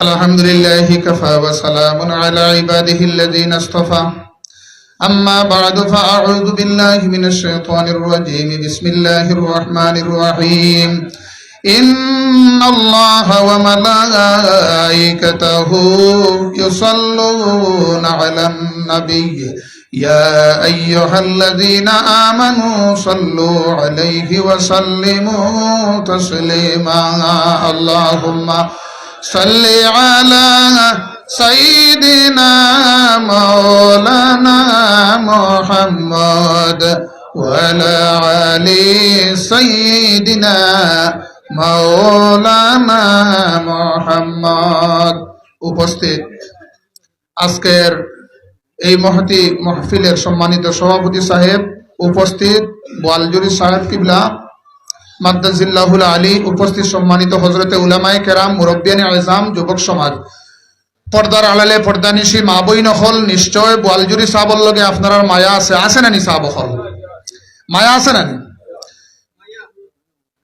الحمد لله كفى وسلام على عباده الذين اصطفى أما بعد فأعوذ بالله من الشيطان الرجيم بسم الله الرحمن الرحيم إن الله وملائكته يصلون على النبي يا أيها الذين آمنوا صلوا عليه وسلموا تسليما اللهم صل على سيدنا مولانا محمد وعلى آل سيدنا مولانا محمد। উপস্থিত আজকের এই মহতি মাহফিলের সম্মানিত সভাপতি সাহেব, উপস্থিত বোয়ালজুরি সাহেব কিবলা মাদ্দাজিল্লাহুল আলী, উপস্থিত সম্মানিত হযরতে উলামায়ে কেরাম, মুরব্বিয়ানে আযম, যুবক সমাজ, পর্দার আড়ালে পর্দানিশী মা বই নখল, নিশ্চয় বোয়ালজুরি সাহাবর লগে আপনার মায়া আছে না নি? সাহাব হল মায়া আছে না নি?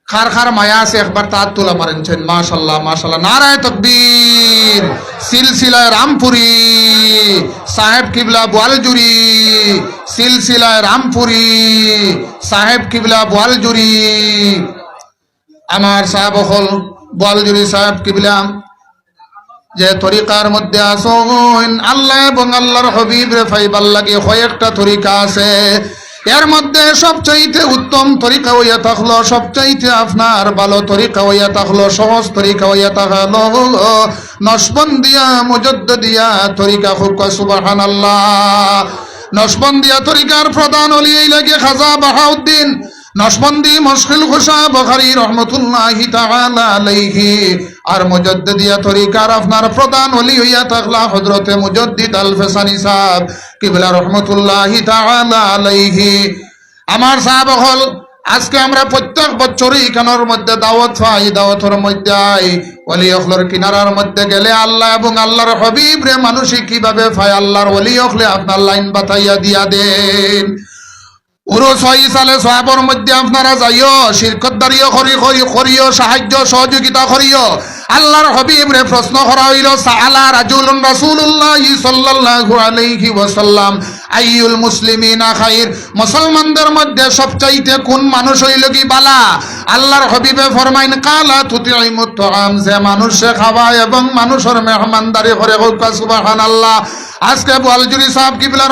খার খার মায়া আছে একবার তার তোলা মারেনছেন। মাশাআল্লাহ মাশাআল্লাহ, নারায়ে তাকবীর। সিলসিলায় রামপুরি সাহেব কিবলা বোয়ালজুরি, সিলসিলায় রামপুরি সাহেব কিবলা বোয়ালজুরি। আমার সাহেব হল বোয়ালজুরি সাহেব কিবলা যে তরিকার মধ্যে আসুন, আল্লাহ এবং আল্লাহর হাবিব রে ফাইবার লাগে কয়েকটা তরিকা আছে। এর মধ্যে সবচাইতে উত্তম তরিকা হইয়া থাকলো, সবচাইতে আপনার ভালো তরিকা হইয়া থাকলো, সহজ তরিকা হইয়া থাকলো নশবন্দিয়া মুজাদ্দিদিয়া তরিকা। খুব সুবহানাল্লাহ। নশবন্দিয়া তরিকার প্রধান ওলি এই লাগে খাজা বাহাউদ্দিন নশবন্দি মুশকিল খুশা বুখারী রহমাতুল্লাহি তাআলা আলাইহি। আর মুজাদ্দিদিয়া তরিকার আপনার প্রধান ওলি হইয়া থাকলা হযরতে মুজাদ্দিদ আল ফেসানি সাহেব কিবলা রহমাতুল্লাহি তাআলা আলাইহি। আমার সাহেব হল আজকে আমরা প্রত্যেক বছরই এখানের মধ্যে দাওয়াত পাই, দাওয়াতের মধ্যে আই ওলি হলর কিনারার মধ্যে গেলে আল্লাহ এবং আল্লাহর হাবিব রে মানুষই কিভাবে পায়, আল্লাহর ওলি হলে আপনার লাইন বাতাইয়া দিয়া দেন। উরুস সালে সাহাবর মধ্যে আপনারা যাইও, শিরকতদারিও করিও, সাহায্য সহযোগিতা করিও। আল্লাহর হাবিব রে প্রশ্ন করা হইল, সাআলা রাজুলুন রাসূলুল্লাহ সাল্লাল্লাহু আলাইহি ওয়াসাল্লাম আইয়ুল মুসলিমিনা খায়র, মুসলমানদের মধ্যে সবচাইতে কোন মানুষ হইল কি বালা? আল্লাহর হাবিবে ফরমাইন কালা তুতিইমুত তাআম, যে মানুষে খাওয়ায় এবং মানুষের মেহমানদারি করে। সুবহানাল্লাহ। আজকে বোয়ালজুরি সাহেব কিবলা